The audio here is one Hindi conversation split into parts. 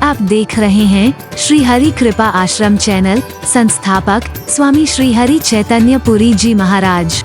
आप देख रहे हैं श्री हरि कृपा आश्रम चैनल। संस्थापक स्वामी श्री हरि चैतन्य पुरी जी महाराज।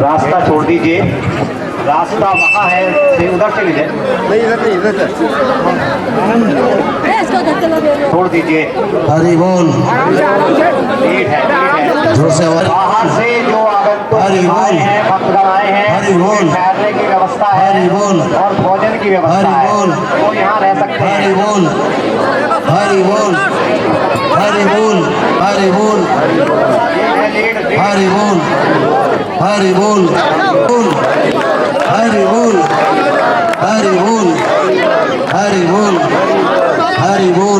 रास्ता छोड़ दीजिए, रास्ता वहाँ है, उधर चले जाए। नहीं, इधर छोड़ दीजिए। हरि बोल। ठीक है। बाहर से जो आगंतुक आए हैं, भक्तगण आए हैं, ठहरने की व्यवस्था है और भोजन की व्यवस्था है, वो यहाँ रह सकते हैं। हरि बोल, हरि बोल, हरि बोल, हरि बोल, हरि बोल, हरि बोल, हरि बोल, हरि बोल, हरि बोल, हरि बोल,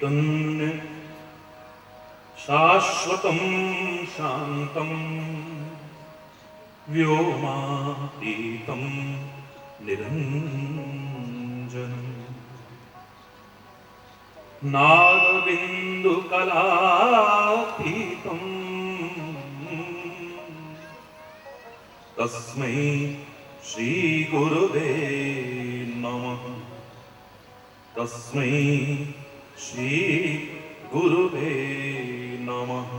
चैतन्य शाश्वतं शान्तं व्योमातीतं निरञ्जनम् नादबिन्दुकलातीतं तस्मै श्रीगुरुवे नमः। तस्मै श्रीगुरुवे नमः।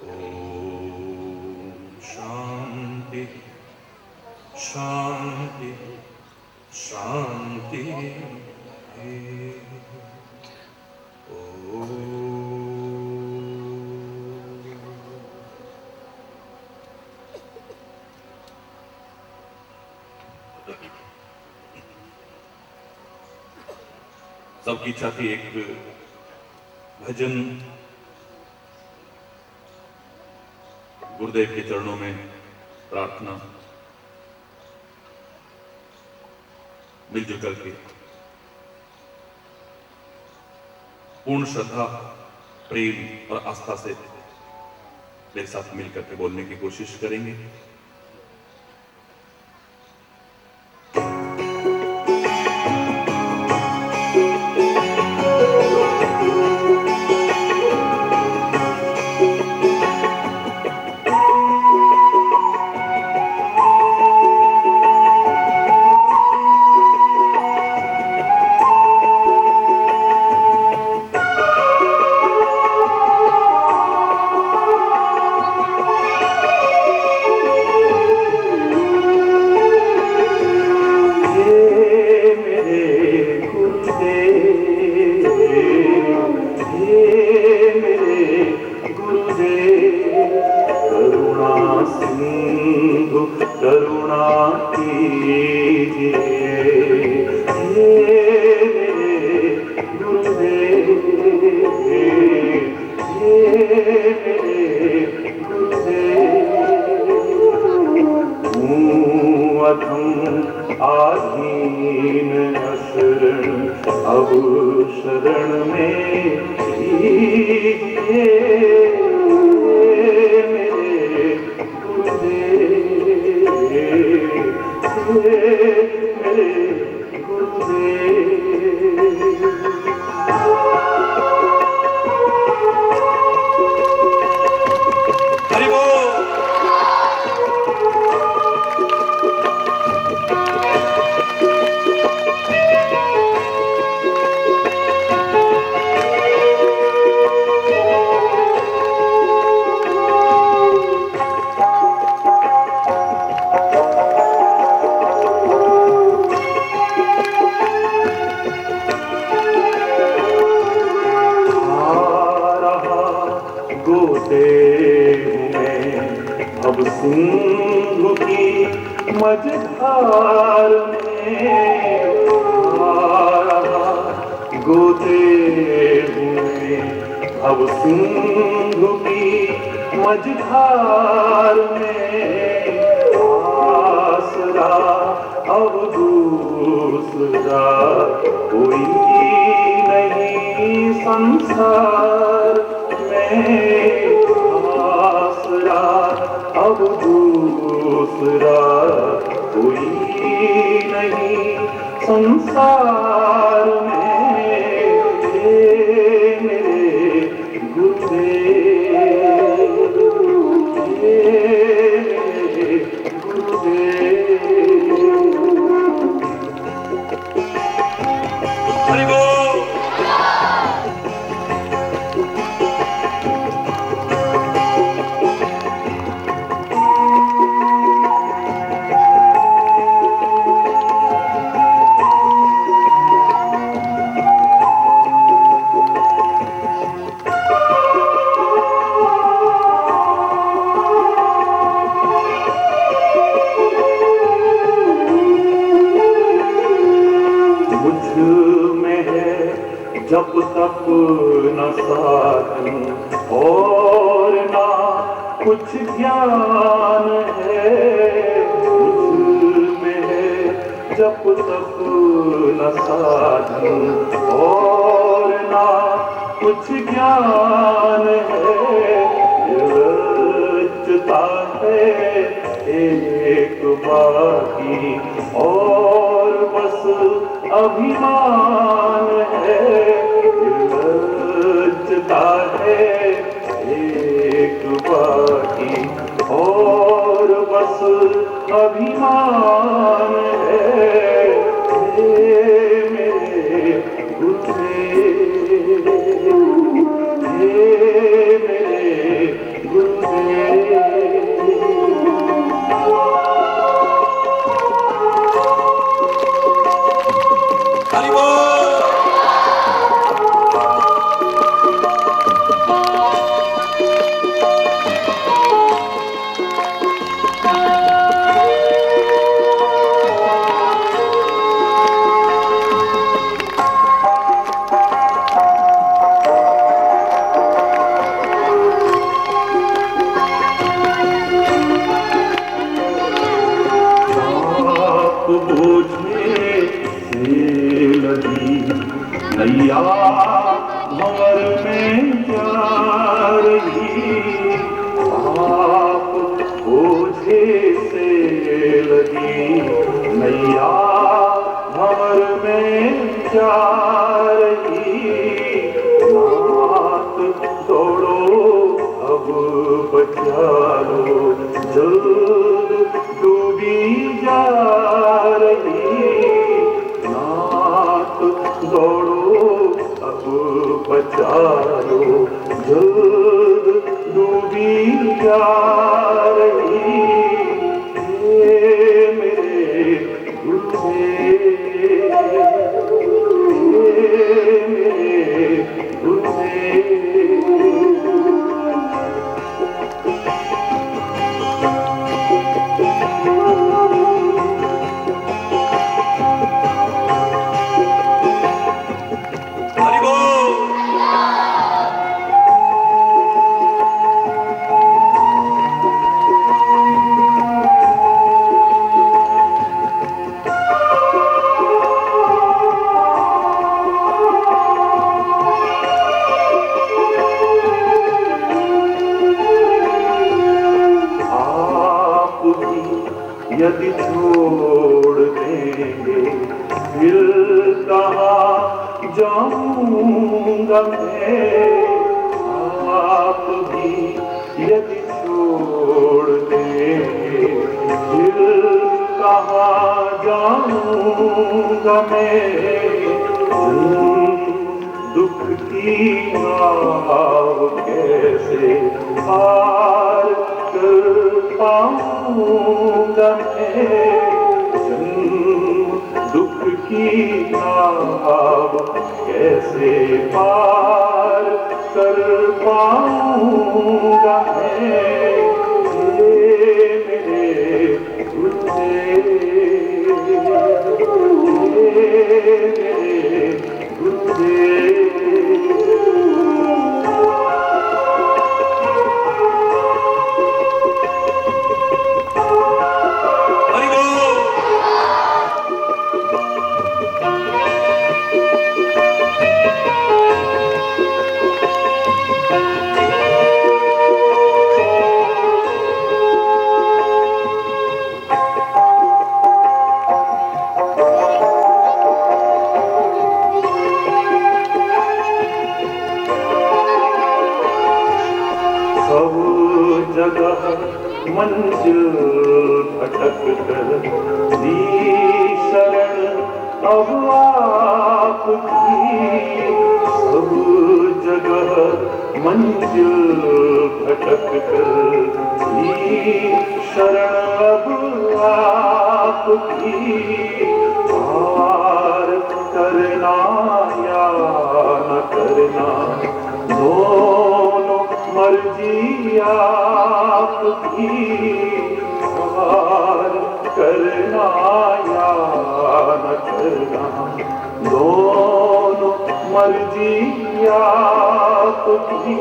ॐ शान्ति शान्ति शान्ति। सबकी इच्छा थी एक भजन गुरुदेव के चरणों में प्रार्थना मिलजुल करके पूर्ण श्रद्धा प्रेम और आस्था से मेरे साथ मिलकर के बोलने की कोशिश करेंगे। आधीन शरण अब शरण में लीजिए मेरे गुरुदेव, मेरे गुरुदेव। हरि बोल। अब सिंधु की मझधार में आ रहा गोते हुए, अब सिंधु की मझधार में आसरा अब दूसरा कोई नहीं संसार में, आसरा अब दूसरा कोई नहीं संसार में। मेरे गुरुदेव, मेरे गुरुदेव। हरि बोल। जब तक न साधन और ना कुछ ज्ञान है, मुझ में है जब तक न साधन और ना कुछ ज्ञान है, लज्जता है एक बाकी और बस अभिमान है, लज्जता है एक बाकी और बस अभिमान है। मेरे गुरुदेव, मेरे गुरुदेव। हरि बोल। बूझे से लगी नैया भंवर में जा रही, आप बूझे से लगी नैया भंवर में जा रही, नाथ दौड़ो अब बचा लो जल्द डूबी जा रही, नाथ दौड़ो अब बचा लो जल्द डूबी जा रही। मेरे गुरुदेव, मेरे गुरुदेव। हरि बोल। आप भी यदि छोड़ देंगे फिर कहाँ जाऊंगा मैं, आप भी यदि छोड़ देंगे फिर कहाँ जाऊंगा मैं, दुख की नाव कैसे पार कर पाऊंगा मैं, दुख की नाव कैसे पार कर पाऊंगा मैं। मेरे गुरुदेव, मेरे गुरुदेव। हरि बोल। सब जगह मंजिल भटक कर दी शरण अब आपकी, सब जगह मंजिल भटक कर दी शरण अब आपकी, पार करना या न करना दोनों मर्जी आपकी, पार करना या न करना दोनों मर्जी आपकी।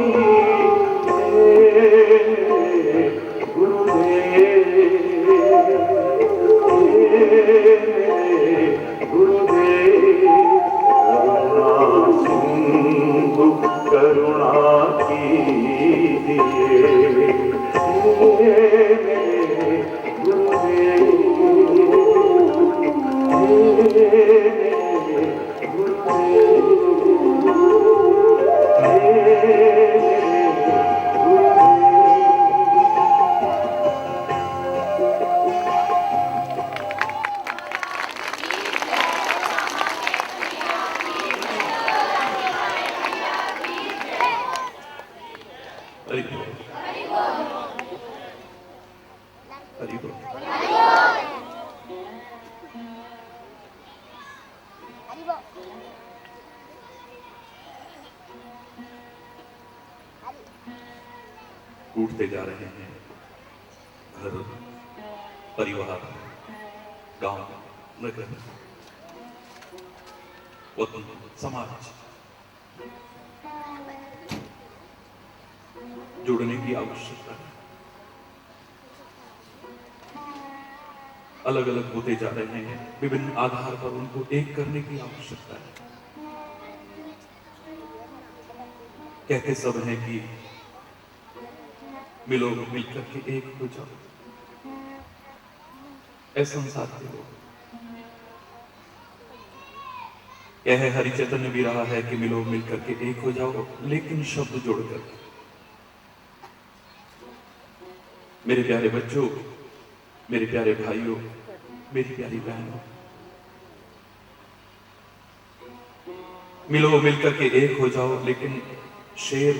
गुरुदेव, गुरुदेव। हरि बोल, हरि बोल। टूटते जा रहे हैं घर, परिवार, गांव, नगर, वतन, समाज। जुड़ने की आवश्यकता है। अलग अलग होते जा रहे हैं, विभिन्न आधार पर उनको एक करने की आवश्यकता है। कहते सब हैं कि मिलो मिलकर के एक हो जाओ, ऐ संसार के लोग। कह हरि चैतन्य भी रहा है कि मिलो मिलकर के एक हो जाओ, लेकिन शब्द जोड़कर। मेरे प्यारे बच्चों, मेरे प्यारे भाइयों, मेरी प्यारी बहनों, मिलो मिलकर के एक हो जाओ, लेकिन शेर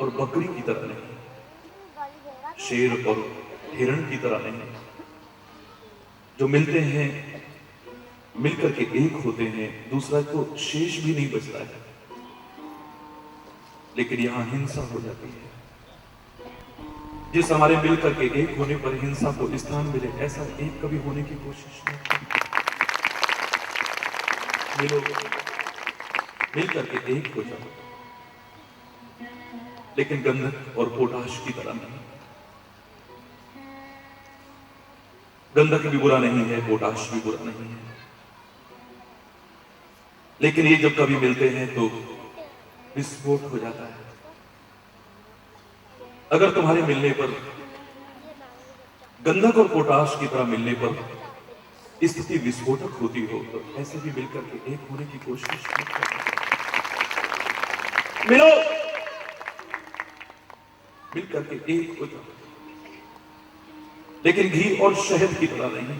और बकरी की तरह नहीं, शेर और हिरण की तरह नहीं। जो मिलते हैं, मिलकर के एक होते हैं, दूसरा तो शेष भी नहीं बचता है, लेकिन यहां हिंसा हो जाती है। जिस हमारे मिलकर के एक होने पर हिंसा को स्थान मिले, ऐसा एक कभी होने की कोशिश नहीं। मिलो मिलकर के एक हो जाओ, लेकिन गंधक और पोटाश की तरह नहीं। गंधक भी बुरा नहीं है, पोटाश भी बुरा नहीं है, लेकिन ये जब कभी मिलते हैं तो विस्फोट हो जाता है। अगर तुम्हारे मिलने पर, गंधक और पोटाश की तरह मिलने पर स्थिति विस्फोटक होती हो, तो ऐसे भी मिलकर के एक होने की कोशिश मत करना। मिलो मिलकर के एक हो जाओ, लेकिन घी और शहद की तरह नहीं।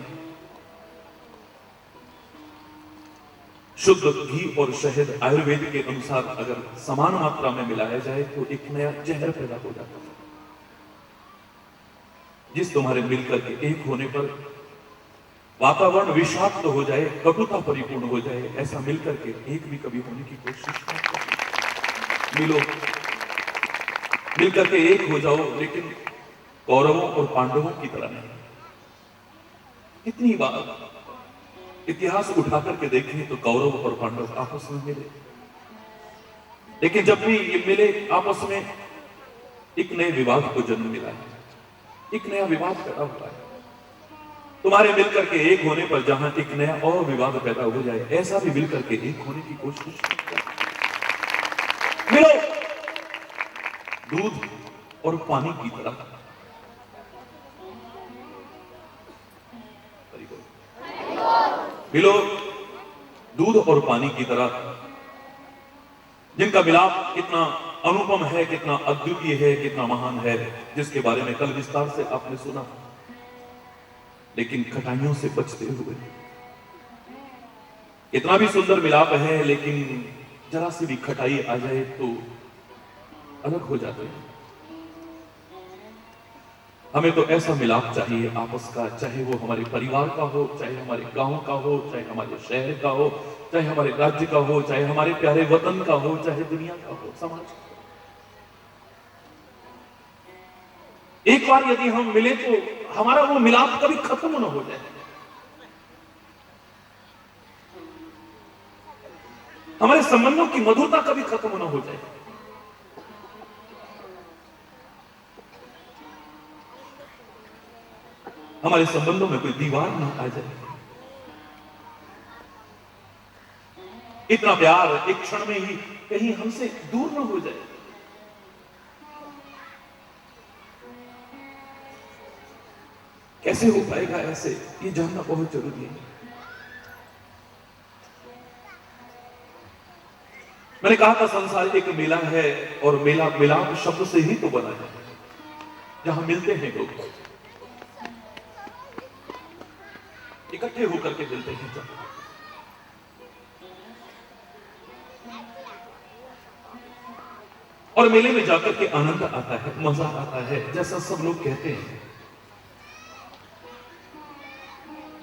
शुद्ध घी और शहद आयुर्वेद के अनुसार अगर समान मात्रा में मिलाया जाए तो एक नया जहर पैदा हो जाता है। जिस तुम्हारे मिलकर के एक होने पर वातावरण विषाक्त हो जाए, कटुता परिपूर्ण हो जाए, ऐसा मिलकर के एक भी कभी होने की कोशिश मत करो। मिलो मिलकर के एक हो जाओ, लेकिन कौरवों और पांडवों की तरह नहीं। कितनी बार इतिहास उठा करके देखें तो कौरव और पांडव आपस में मिले, लेकिन जब भी ये मिले आपस में एक नए विवाद को जन्म मिला है, एक नया विवाद पैदा हुआ है। तुम्हारे मिलकर के एक होने पर जहां एक नया और विवाद पैदा हो जाए, ऐसा भी मिलकर के एक होने की कोशिश मिलो दूध और पानी की तरह। मिलो दूध और पानी की तरह, जिनका मिलाप कितना अनुपम है, कितना अद्वितीय है, कितना महान है, जिसके बारे में कल विस्तार से आपने सुना। लेकिन खटाइयों से बचते हुए, इतना भी सुंदर मिलाप है, लेकिन जरा सी भी खटाई आ जाए तो अलग हो जाते हैं। हमें तो ऐसा मिलाप चाहिए आपस का, चाहे वो हमारे परिवार का हो, चाहे हमारे गांव का हो, चाहे हमारे शहर का हो, चाहे हमारे राज्य का हो, चाहे हमारे प्यारे वतन का हो, चाहे दुनिया का हो, समाज का। एक बार यदि हम मिले तो हमारा वो मिलाप कभी खत्म न हो जाए। हमारे संबंधों की मधुरता कभी खत्म न हो जाए। हमारे संबंधों में कोई दीवार ना आ जाए। इतना प्यार एक क्षण में ही कहीं हमसे दूर ना हो जाए। कैसे हो पाएगा ऐसे, ये जानना बहुत जरूरी है। मैंने कहा था संसार एक मेला है, और मेला मिलाप शब्द से ही तो बना है, जहां मिलते हैं लोग, इकट्ठे होकर के मिलते हैं। जब और मेले में जाकर के आनंद आता है, मजा आता है, जैसा सब लोग कहते हैं।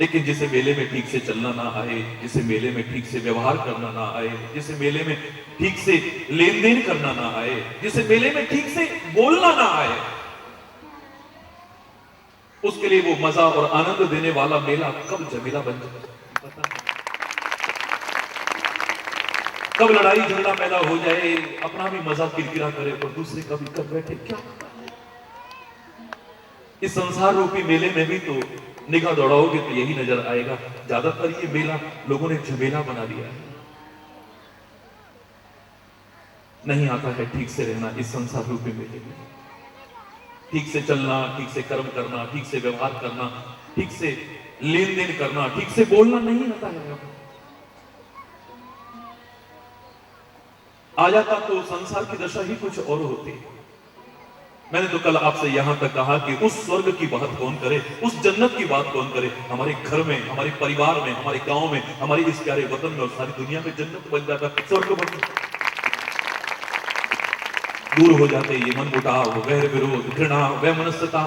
लेकिन जिसे मेले में ठीक से चलना ना आए, जिसे मेले में ठीक से व्यवहार करना ना आए, जिसे मेले में ठीक से लेन देन करना ना आए, जिसे मेले में ठीक से बोलना ना आए, उसके लिए वो मजा और आनंद देने वाला मेला कब झमेला बन जाए पता नहीं। कब लड़ाई झगड़ा पैदा हो जाए, अपना भी मजा किरकिरा करे और दूसरे का भी कर बैठे, क्या पता है। इस संसार रूपी मेले में भी तो निगाह दौड़ाओगे तो यही नजर आएगा। ज्यादातर ये मेला लोगों ने झमेला बना दिया है। नहीं आता है ठीक से रहना इस संसार रूपी मेले में, ठीक से चलना, ठीक से कर्म करना, ठीक से व्यवहार करना, ठीक से लेन देन करना, ठीक से बोलना नहीं आता है। आ जाता तो संसार की दशा ही कुछ और होती। मैंने तो कल आपसे यहां तक कहा कि उस स्वर्ग की बात कौन करे, उस जन्नत की बात कौन करे। हमारे घर में, हमारे परिवार में, हमारे गांव में, हमारे इस प्यारे वतन में और सारी दुनिया में जन्नत बन जाता, स्वर्ग बन जाता। दूर हो जाते ये मन मुटाव, वैर विरोध, घृणा, वैमनस्यता।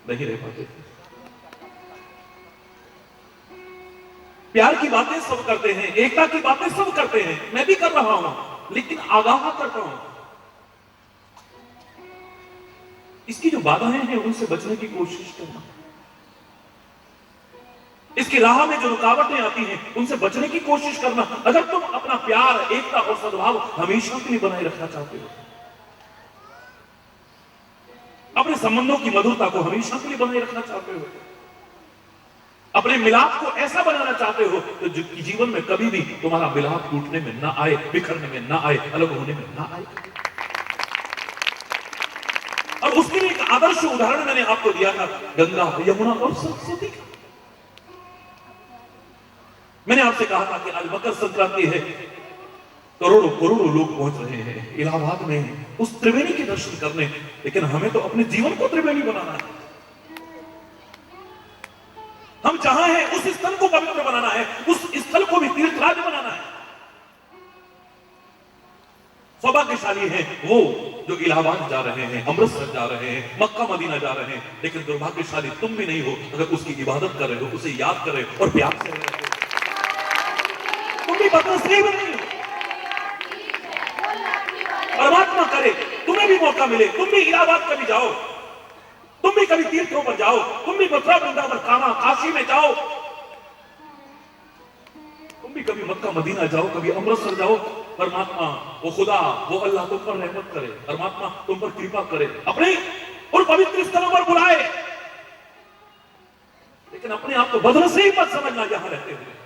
नहीं रह पाते। प्यार की बातें सब करते हैं, एकता की बातें सब करते हैं, मैं भी कर रहा हूं, लेकिन आगाह करता हूं। इसकी जो बाधाएं हैं उनसे बचने की कोशिश करना, इसकी राह में जो रुकावटें आती हैं उनसे बचने की कोशिश करना। अगर तुम अपना प्यार, एकता और सद्भाव हमेशा के लिए बनाए रखना चाहते हो, अपने संबंधों की मधुरता को हमेशा के लिए बनाए रखना चाहते हो, अपने मिलाप को ऐसा बनाना चाहते हो तो जीवन में कभी भी तुम्हारा मिलाप टूटने में ना आए, बिखरने में ना आए, अलग होने में ना आए। और उसके लिए एक आदर्श उदाहरण मैंने आपको दिया था, गंगा, यमुना और सरस्वती का। मैंने आपसे कहा था कि आज मकर संक्रांति है, करोड़ों करोड़ों लोग पहुंच रहे हैं इलाहाबाद में उस त्रिवेणी के दर्शन करने, लेकिन हमें तो अपने जीवन को त्रिवेणी बनाना है। हम जहां हैं उस स्थल को पवित्र बनाना है, उस स्थल को भी तीर्थराज बनाना है। सौभाग्यशाली हैं वो जो इलाहाबाद जा रहे हैं, अमृतसर जा रहे हैं, मक्का मदीना जा रहे हैं, लेकिन दुर्भाग्यशाली तुम भी नहीं हो अगर उसकी इबादत कर रहे हो, उसे याद कर रहे हो और प्यार से रह रहे हो। तुम भी बदनसीब नहीं हो। परमात्मा करे तुम्हें भी मौका मिले, तुम भी इलाहाबाद कभी जाओ, तुम भी कभी तीर्थों पर जाओ, तुम भी मथुरा, वृंदावन, काशी में जाओ, तुम भी कभी मक्का मदीना जाओ, कभी अमृतसर जाओ। परमात्मा, वो खुदा, वो अल्लाह तुम पर रहमत करे, परमात्मा तुम पर कृपा करे, अपने उन पवित्र स्थलों पर बुलाए। लेकिन अपने आप को बदनसीब मत समझना यहां रहते हुए।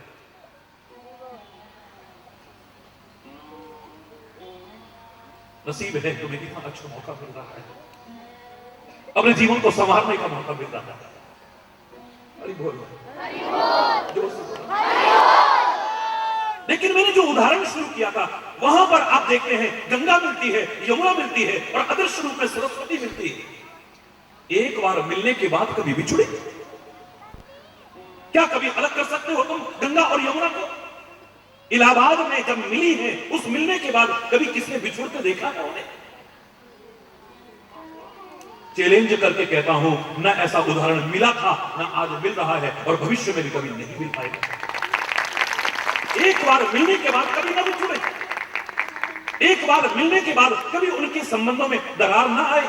नसीब है तुम्हें इतना अच्छा मौका मिल रहा है, अपने जीवन को संवारने का मौका मिल रहा है। हरि बोल, जोर से बोल। लेकिन मैंने जो उदाहरण शुरू किया था वहां पर आप देखते हैं गंगा मिलती है, यमुना मिलती है और अदृश्य रूप में सरस्वती मिलती है। एक बार मिलने के बाद कभी बिछुड़े? क्या कभी अलग कर सकते हो तुम गंगा और यमुना को? इलाहाबाद में जब मिली है, उस मिलने के बाद कभी किसने बिछुड़ते देखा है उन्हें? चैलेंज करके कहता हूं, ना ऐसा उदाहरण मिला था, ना आज मिल रहा है और भविष्य में भी कभी नहीं मिल पाएगा। एक बार मिलने के बाद कभी ना बिछुड़े, एक बार मिलने के बाद कभी उनके संबंधों में दरार ना आए,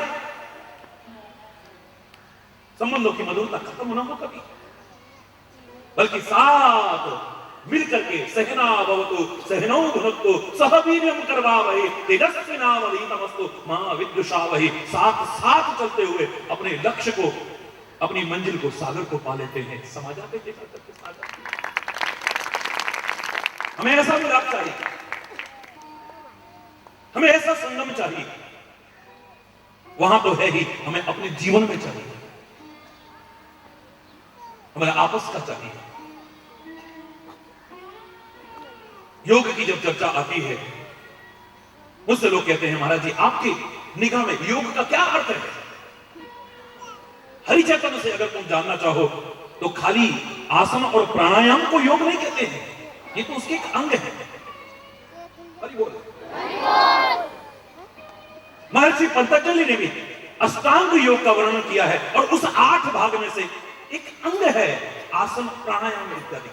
संबंधों की मधुरता खत्म ना हो कभी, बल्कि साथ मिलकर के सहना भवतु सहनौ भुनक्तु सह वीर्यं करवावहै तेजस्विनावधीतमस्तु मा विद्विषावहै। साथ साथ चलते हुए अपने लक्ष्य को, अपनी मंजिल को, सागर को पा लेते हैं। समा जाते हैं करके सागर। हमें ऐसा मिलाप चाहिए, हमें ऐसा संगम चाहिए। वहां तो है ही, हमें अपने जीवन में चाहिए, हमें आपस का चाहिए। योग की जब चर्चा आती है, मुझसे लोग कहते हैं महाराज जी आपकी निगाह में योग का क्या अर्थ है? हरि चैतन्य से अगर तुम जानना चाहो तो खाली आसन और प्राणायाम को योग नहीं कहते हैं। ये तो उसके एक अंग है। हरि बोल। महर्षि पतंजलि ने भी अष्टांग योग का वर्णन किया है और उस 8 भाग में से एक अंग है आसन, प्राणायाम इत्यादि।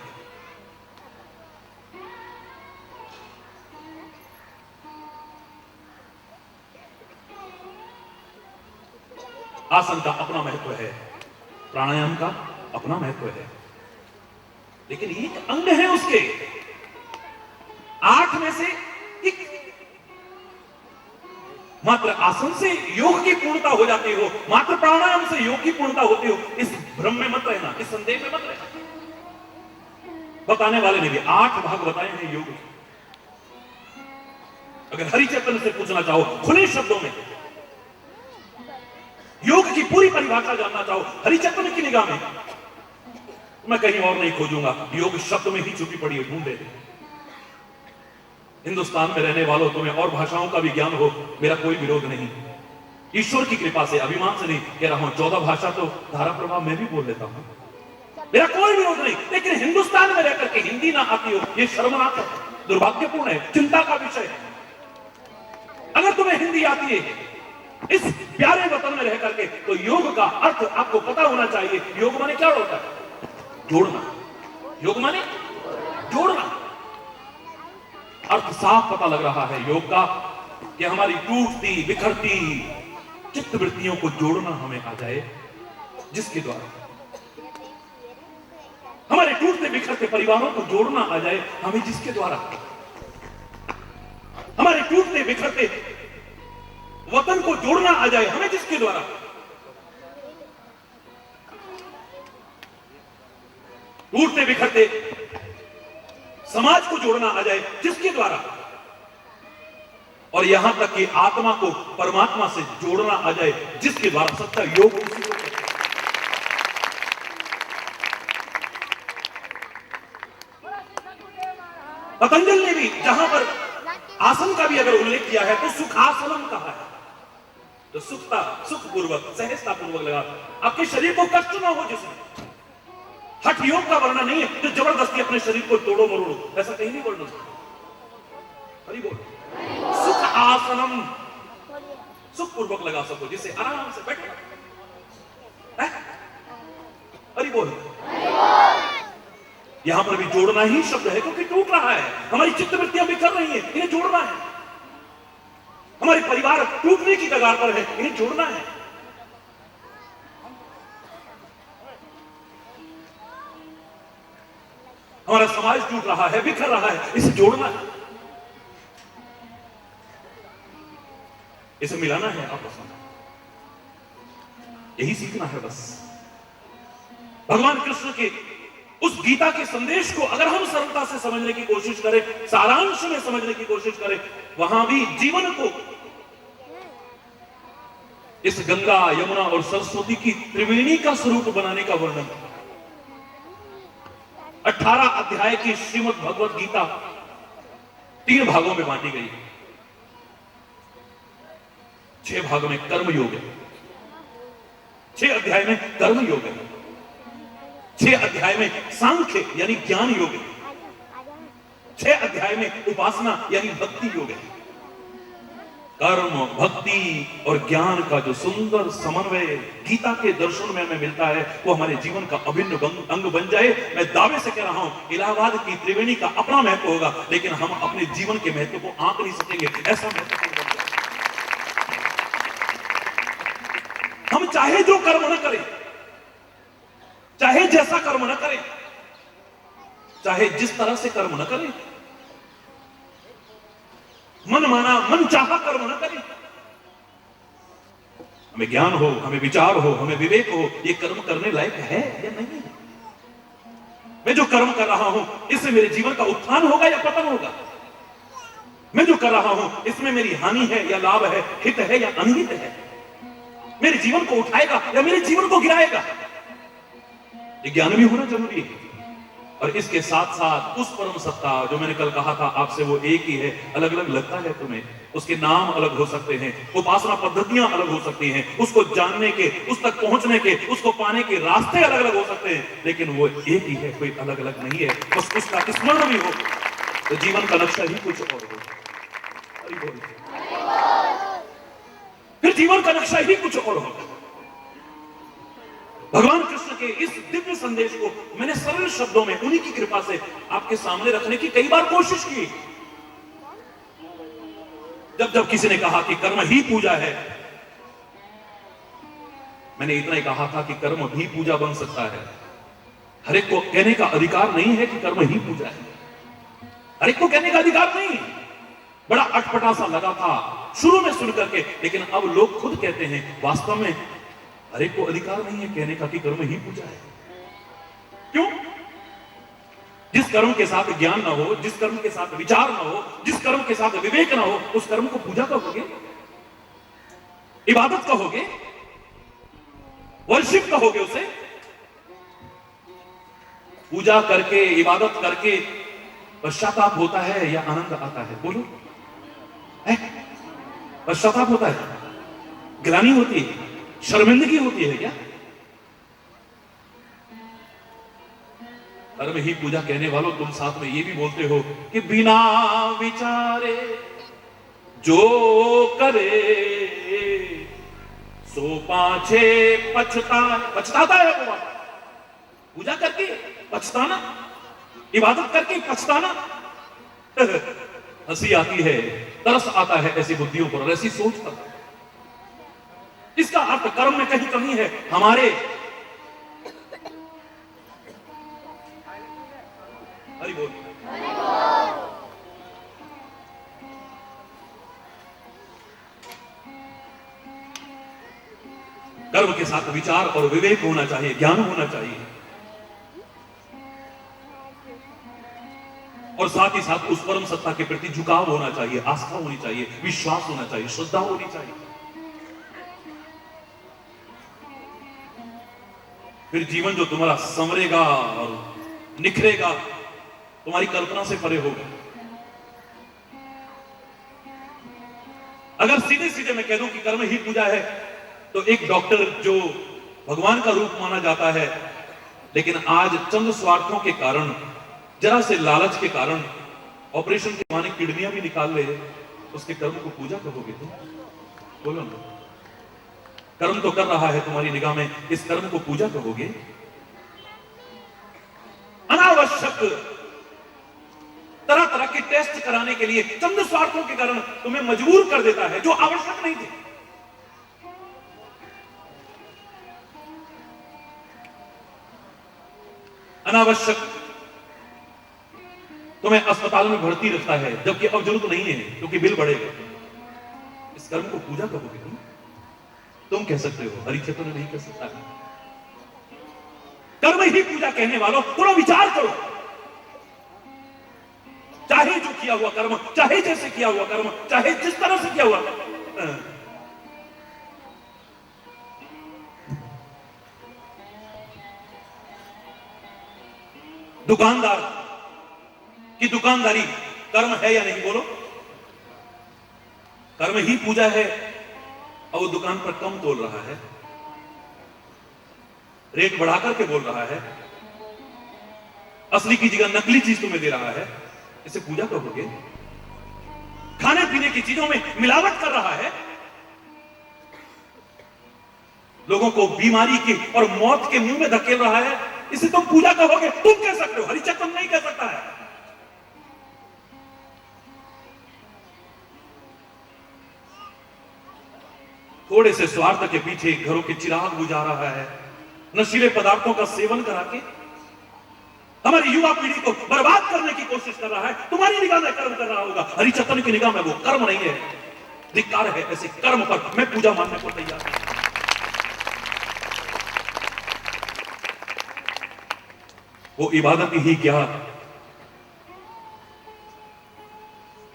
आसन का अपना महत्व है, प्राणायाम का अपना महत्व है, लेकिन एक अंग है उसके 8 में से एक। मात्र आसन से योग की पूर्णता हो जाती हो, मात्र प्राणायाम से योग की पूर्णता होती हो, इस भ्रम में मत रहना, इस संदेह में मत रहना। बताने वाले ने भी 8 भाग बताए हैं योग। अगर हरिचैतन्य से पूछना चाहो खुले शब्दों में, योग की पूरी परिभाषा जानना चाहो हरिचैतन्य की निगाह में, मैं कहीं और नहीं खोजूंगा, योग शब्द में ही छुपी पड़ी है, ढूंढे। हिंदुस्तान में रहने वालों, तुम्हें और भाषाओं का भी ज्ञान हो, मेरा कोई विरोध नहीं, ईश्वर की कृपा से, अभिमान से नहीं कह रहा हूं। 14 भाषा तो धारा प्रभाव मैं भी बोल लेता हूं, मेरा कोई विरोध नहीं। लेकिन हिंदुस्तान में रहकर के हिंदी ना आती हो, यह शर्मनाक है, दुर्भाग्यपूर्ण है, चिंता का विषय है। अगर तुम्हें हिंदी आती है इस प्यारे वतन में रह करके, तो योग का अर्थ आपको पता होना चाहिए। योग माने क्या होता है? जोड़ना। योग माने जोड़ना। अर्थ साफ पता लग रहा है योग का कि हमारी टूटती बिखरती चित्त वृत्तियों को जोड़ना हमें आ जाए, जिसके द्वारा हमारे टूटते बिखरते परिवारों को जोड़ना आ जाए हमें, जिसके द्वारा हमारे टूटते बिखरते वतन को जोड़ना आ जाए हमें, जिसके द्वारा टूटते बिखरते समाज को जोड़ना आ जाए, जिसके द्वारा, और यहां तक कि आत्मा को परमात्मा से जोड़ना आ जाए, जिसके द्वारा सच्चा योग उसी को कहते हैं। पतंजलि ने भी जहां पर आसन का भी अगर उल्लेख किया है तो सुखासनम कहा है, तो सुखपूर्वक सहजता पूर्वक लगा, आपके शरीर को कष्ट ना हो जिसमें। हठ योग का वर्णन नहीं है जो जबरदस्ती अपने शरीर को तोड़ो मरोड़ो, ऐसा कहीं नहीं वर्णन। हरि बोल। सुख आसनम, सुख पूर्वक लगा सको, जिसे आराम से बैठो। हरि बोल। यहां पर भी जोड़ना ही शब्द है, क्योंकि टूट रहा है, हमारी चित्तवृत्तियां बिखर रही हैं, इन्हें जोड़ना है। हमारे परिवार टूटने की कगार पर है, इन्हें जोड़ना है। हमारा समाज टूट रहा है, बिखर रहा है, इसे जोड़ना है, इसे मिलाना है आपस में, यही सीखना है बस। भगवान कृष्ण के उस गीता के संदेश को अगर हम सरलता से समझने की कोशिश करें, सारांश में समझने की कोशिश करें, वहां भी जीवन को इस गंगा, यमुना और सरस्वती की त्रिवेणी का स्वरूप बनाने का वर्णन। 18 अध्याय की श्रीमद् भगवत गीता 3 भागों में बांटी गई। 6 भागों में कर्म योग है, 6 अध्याय में कर्म योग है, 6 अध्याय में सांख्य यानी ज्ञान योग है, 6 अध्याय में उपासना यानी भक्ति योग है। कर्म, भक्ति और ज्ञान का जो सुंदर समन्वय गीता के दर्शन में हमें मिलता है, वो हमारे जीवन का अभिन्न अंग बन जाए। मैं दावे से कह रहा हूं, इलाहाबाद की त्रिवेणी का अपना महत्व होगा, लेकिन हम अपने जीवन के महत्व को आंक नहीं सकेंगे, ऐसा महत्व। हम चाहे जो कर्म न करें, चाहे जैसा कर्म न करें, चाहे जिस तरह से कर्म न करें, मन माना मन चाहा कर्म न करें, हमें ज्ञान हो, हमें विचार हो, हमें विवेक हो, ये कर्म करने लायक है या नहीं। मैं जो कर्म कर रहा हूं इससे मेरे जीवन का उत्थान होगा या पतन होगा। मैं जो कर रहा हूं इसमें मेरी हानि है या लाभ है, हित है या अनहित है, मेरे जीवन को उठाएगा या मेरे जीवन को गिराएगा। ये ज्ञान भी होना जरूरी है। और इसके साथ साथ उस परम सत्ता जो मैंने कल कहा था आपसे, वो एक ही है। अलग अलग लगता है तुम्हें, उसके नाम अलग हो सकते हैं, उपासना पद्धतियां अलग हो सकती हैं, उसको जानने के, उस तक पहुंचने के, उसको पाने के रास्ते अलग अलग हो सकते हैं, लेकिन वो एक ही है, कोई अलग अलग नहीं है। बस उसका स्मरण भी हो तो जीवन का नक्शा ही कुछ और हो। फिर जीवन का नक्शा ही कुछ और हो। भगवान कृष्ण के इस दिव्य संदेश को मैंने सरल शब्दों में उन्हीं की कृपा से आपके सामने रखने की कई बार कोशिश की। जब जब किसी ने कहा कि कर्म ही पूजा है, मैंने इतना ही कहा था कि कर्म भी पूजा बन सकता है। हर एक को कहने का अधिकार नहीं है कि कर्म ही पूजा है, हर एक को कहने का अधिकार नहीं। बड़ा अटपटा सा लगा था शुरू में सुन करके, लेकिन अब लोग खुद कहते हैं वास्तव में हर एक को अधिकार नहीं है कहने का कि कर्म ही पूजा है। क्यों? जिस कर्म के साथ ज्ञान ना हो, जिस कर्म के साथ विचार ना हो, जिस कर्म के साथ विवेक ना हो, उस कर्म को पूजा कहोगे, इबादत कहोगे, वर्शिप कहोगे उसे? पूजा करके, इबादत करके पश्चाताप होता है या आनंद आता है? बोलो। पश्चाताप होता है, ग्लानि होती है, शर्मिंदगी होती है क्या? कर्म ही पूजा कहने वालों, तुम साथ में ये भी बोलते हो कि बिना विचारे जो करे सो पाछे पछताता है। वो पूजा करके पछताना, इबादत करके पछताना। हंसी आती है, तरस आता है ऐसी बुद्धियों पर और ऐसी सोच पर। इसका अर्थ कर्म में कहीं कमी है हमारे। हरि बोल। कर्म के साथ विचार और विवेक होना चाहिए, ज्ञान होना चाहिए, और साथ ही साथ उस परम सत्ता के प्रति झुकाव होना चाहिए, आस्था होनी चाहिए, विश्वास होना चाहिए, श्रद्धा होनी चाहिए। फिर जीवन जो तुम्हारा संवरेगा और निखरेगा, तुम्हारी कल्पना से परे होगा। अगर सीधे सीधे मैं कह दूं कि कर्म ही पूजा है, तो एक डॉक्टर जो भगवान का रूप माना जाता है, लेकिन आज चंद स्वार्थों के कारण, जरा से लालच के कारण ऑपरेशन के माने किडनियां भी निकाल ले, उसके कर्म को पूजा कहोगे तुम? बोलो ना। कर्म तो कर रहा है तुम्हारी निगाह में, इस कर्म को पूजा कहोगे? अनावश्यक तरह तरह के टेस्ट कराने के लिए चंद स्वार्थों के कारण तुम्हें मजबूर कर देता है, जो आवश्यक नहीं थे। अनावश्यक तुम्हें अस्पताल में भर्ती रखता है, जबकि अब जरूरत नहीं है क्योंकि बिल बढ़ेगा। इस कर्म को पूजा कहोगे तुम कह सकते हो, हरिचंद्र नहीं कर सकता। कर्म ही पूजा कहने वालों, थोड़ा विचार करो। चाहे जो किया हुआ कर्म, चाहे जैसे किया हुआ कर्म, चाहे जिस तरह से किया हुआ कर्म, दुकानदार की दुकानदारी कर्म है या नहीं? बोलो। कर्म ही पूजा है, और वो दुकान पर कम तोल रहा है, रेट बढ़ाकर के बोल रहा है, असली की जगह नकली चीज तुम्हें दे रहा है, इसे पूजा कहोगे? खाने पीने की चीजों में मिलावट कर रहा है, लोगों को बीमारी की और मौत के मुंह में धकेल रहा है, इसे तुम पूजा कहोगे? तुम कह सकते हो, हरिचंद्र नहीं कह सकता है। थोड़े से स्वार्थ के पीछे घरों के चिराग बुझा रहा है, नशीले पदार्थों का सेवन करा के हमारी युवा पीढ़ी को बर्बाद करने की कोशिश कर रहा है। तुम्हारी निगाह में कर्म कर रहा होगा, हरिचंद्र की निगाह में वो कर्म नहीं है, धिक्कार है ऐसे कर्म पर। मैं पूजा मानने को तैयार हूं। वो इबादत ही क्या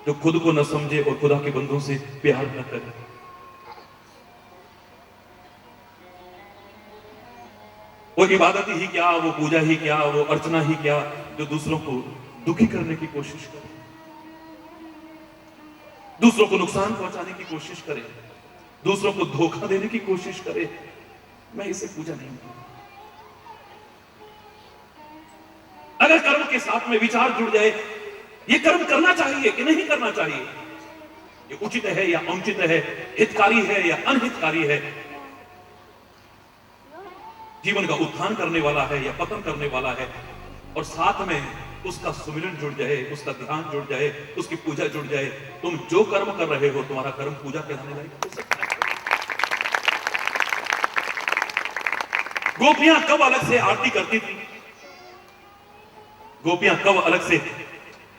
जो खुद को न समझे और खुदा के बंदों से प्यार न करे। वो इबादत ही क्या, वो पूजा ही क्या, वो अर्चना ही क्या, जो दूसरों को दुखी करने की कोशिश करे, दूसरों को नुकसान पहुंचाने की कोशिश करे, दूसरों को धोखा देने की कोशिश करे, मैं इसे पूजा नहीं मानता। अगर कर्म के साथ में विचार जुड़ जाए, ये कर्म करना चाहिए कि नहीं करना चाहिए, ये उचित है या अनुचित है, हितकारी है या अनहितकारी है, जीवन का उत्थान करने वाला है या पतन करने वाला है, और साथ में उसका सुमिरन जुड़ जाए, उसका ध्यान जुड़ जाए, उसकी पूजा जुड़ जाए, तुम जो कर्म कर रहे हो तुम्हारा कर्म पूजा कहलाने लायक हो सकता है। गोपियां कब अलग से आरती करती थी, गोपियां कब अलग से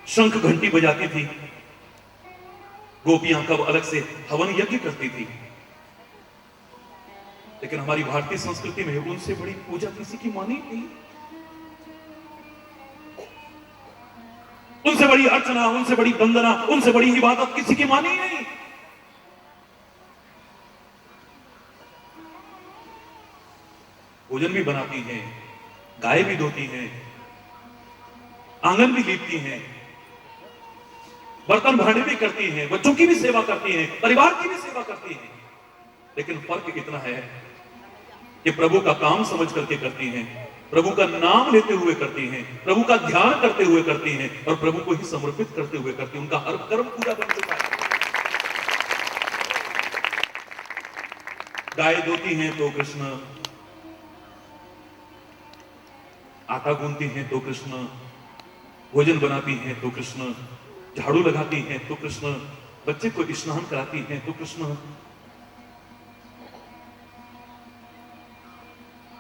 शंख घंटी बजाती थी, गोपियां कब अलग से हवन यज्ञ करती थी, लेकिन हमारी भारतीय संस्कृति में उनसे बड़ी पूजा किसी की मानी थी, उनसे बड़ी अर्चना, उनसे बड़ी वंदना, उनसे बड़ी इबादत किसी की मानी ही नहीं। भोजन भी बनाती हैं, गाय भी धोती हैं, आंगन भी लीपती हैं, बर्तन भांडे भी करती हैं, बच्चों की भी सेवा करती हैं, परिवार की भी सेवा करती हैं, लेकिन फर्क इतना है कि प्रभु का काम समझ करके करती हैं, प्रभु का नाम लेते हुए करती हैं, प्रभु का ध्यान करते हुए करती हैं, और प्रभु को ही समर्पित करते हुए करती हैं। उनका हर कर्म पूजा बन चुका है। गाय धोती हैं तो कृष्ण, आटा गूंथती हैं तो कृष्ण, भोजन बनाती हैं तो कृष्ण, झाड़ू लगाती हैं तो कृष्ण, बच्चे को स्नान कराती हैं तो कृष्ण।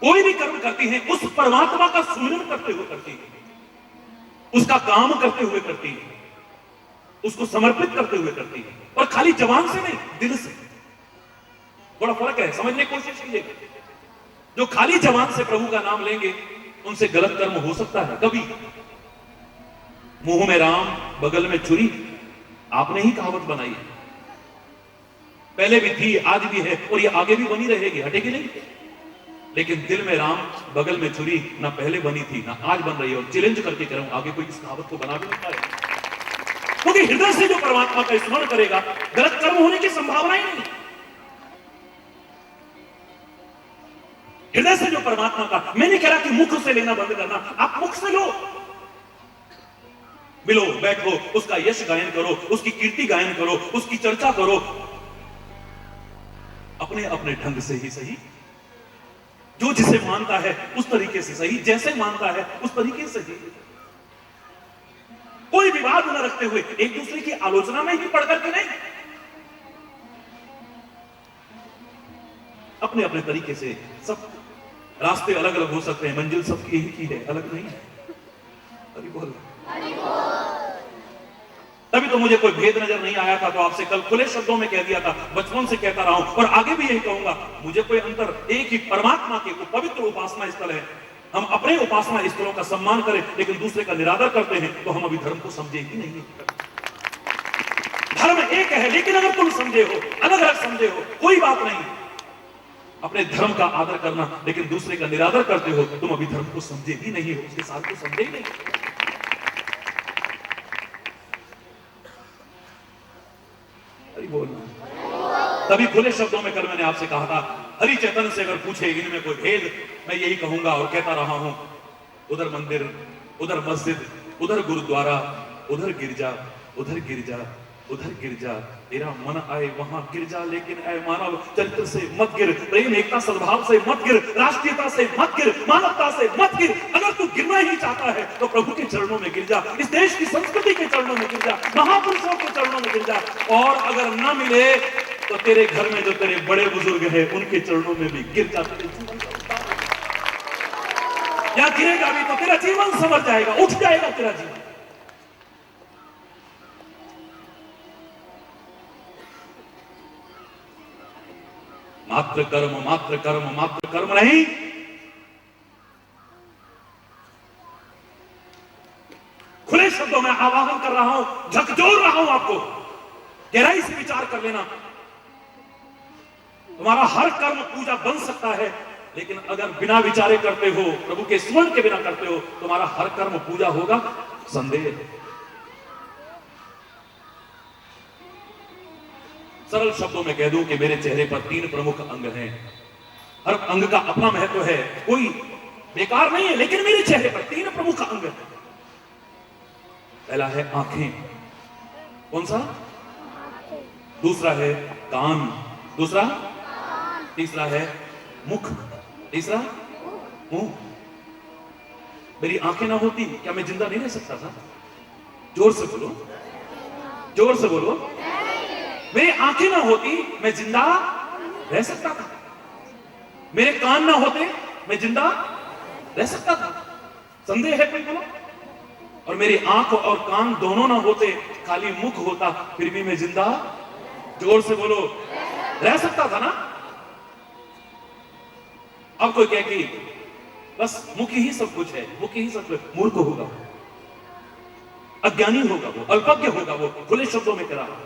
कोई भी कर्म करती हैं उस परमात्मा का सुमिरन करते हुए करती है, उसका काम करते हुए करती है, उसको समर्पित करते हुए करती है, और खाली जबान से नहीं, दिल से। बड़ा फर्क है, समझने की कोशिश कीजिएगा। जो खाली जबान से प्रभु का नाम लेंगे उनसे गलत कर्म हो सकता है कभी। मुंह में राम बगल में छुरी, आपने ही कहावत बनाई है, पहले भी थी, आज भी है, और ये आगे भी बनी रहेगी, हटेगी नहीं। लेकिन दिल में राम बगल में छुरी ना पहले बनी थी ना आज बन रही है, और चैलेंज करके कह रहा हूं आगे कोई इस कहावत को बना भी नहीं पाएगा, क्योंकि हृदय से जो परमात्मा का स्मरण करेगा गलत कर्म होने की संभावना ही नहीं। हृदय से जो परमात्मा का, मैं नहीं कह रहा कि मुख से लेना बंद करना, आप मुख से लो, मिलो, बैठो, उसका यश गायन करो, उसकी कीर्ति गायन करो, उसकी चर्चा करो, अपने अपने ढंग से ही सही, जो जिसे मानता है उस तरीके से सही, जैसे मानता है उस तरीके से ही, कोई विवाद न रखते हुए, एक दूसरे की आलोचना में ही पढ़ करके नहीं, अपने अपने तरीके से। सब रास्ते अलग अलग हो सकते हैं, मंजिल सबकी एक ही है, अलग नहीं है। हरि बोल। तभी तो मुझे कोई भेद नजर नहीं आया था, तो आपसे कल खुले शब्दों में कह दिया था, बचपन से कहता रहा हूं और आगे भी यही कहूंगा, मुझे कोई अंतर, एक ही परमात्मा के पवित्र उपासना स्थल है। हम अपने उपासना स्थलों का सम्मान करें लेकिन दूसरे का निरादर करते हैं तो हम अभी धर्म को समझे ही नहीं। धर्म एक है, लेकिन अगर तुम समझे हो, अलग अलग समझे हो, कोई बात नहीं। अपने धर्म का आदर करना लेकिन दूसरे का निरादर करते हो, तुम अभी धर्म को समझे ही नहीं हो, उसके साथ को समझे ही नहीं। हरि बोल। तभी खुले शब्दों में कल मैंने आपसे कहा था, हरि चैतन्य से अगर पूछे इनमें कोई भेद, मैं यही कहूंगा और कहता रहा हूं, उधर मंदिर, उधर मस्जिद, उधर गुरुद्वारा, उधर गिरजा, उधर गिरजा, उधर गिरजा, तेरा मन आए वहां गिर जा, लेकिन ऐ मानव चरित्र से मत गिर, प्रेम एकता सद्भाव से मत गिर, राष्ट्रीयता से मत गिर, मानवता से मत गिर। अगर तू गिरना ही चाहता है तो प्रभु के चरणों में गिर जा, इस देश की संस्कृति के चरणों में गिर जा, महापुरुषों के चरणों में गिर जा, और अगर न मिले तो तेरे घर में जो तेरे बड़े बुजुर्ग हैं उनके चरणों में भी गिर जा। या गिरेगा भी तो तेरा जीवन संवर जाएगा, उठ जाएगा तेरा जीवन। मात्र कर्म, मात्र कर्म, मात्र कर्म नहीं, खुले शब्दों में आवाहन कर रहा हूं, झकझोर रहा हूं आपको, गहराई से विचार कर लेना। तुम्हारा हर कर्म पूजा बन सकता है, लेकिन अगर बिना विचारे करते हो, प्रभु के स्मरण के बिना करते हो, तुम्हारा हर कर्म पूजा होगा, संदेह है। सरल शब्दों में कह दूं कि मेरे चेहरे पर 3 प्रमुख अंग हैं। हर अंग का अपना महत्व है, कोई बेकार नहीं है, लेकिन मेरे चेहरे पर 3 प्रमुख अंग हैं। पहला है आंखें, कौन सा? दूसरा है कान, दूसरा, तीसरा है मुख, तीसरा मुंह। मेरी आंखें ना होती क्या मैं जिंदा नहीं रह सकता था? जोर से बोलो, जोर से बोलो। मेरी आंखें ना होती मैं जिंदा रह सकता था। मेरे कान ना होते मैं जिंदा रह सकता था। संदेह है कोई? बोलो। और मेरी आंख और कान दोनों ना होते, खाली मुख होता, फिर भी मैं जिंदा, जोर से बोलो, रह सकता था ना? अब कोई कहे कि बस मुख ही सब कुछ है, मुख ही सब कुछ, मूर्ख होगा वो, अज्ञानी होगा वो, अल्पज्ञ होगा वो, खुले शब्दों में कह रहा हूं।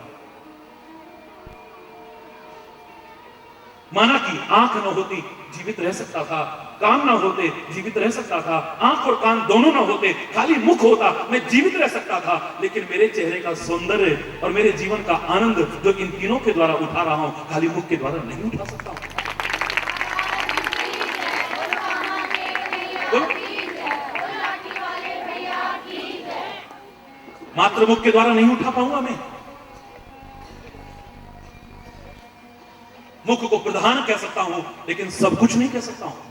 माना कि आंख न होती जीवित रह सकता था, कान ना होते जीवित रह सकता था, आंख और कान दोनों ना होते, खाली मुख होता, मैं जीवित रह सकता था। लेकिन मेरे चेहरे का सौंदर्य और मेरे जीवन का आनंद जो इन तीनों के द्वारा उठा रहा हूं, खाली मुख के द्वारा नहीं उठा सकता हूं। मात्र मुख के द्वारा नहीं उठा पाऊंगा मैं। मुख को प्रधान कह सकता हूं, लेकिन सब कुछ नहीं कह सकता हूं।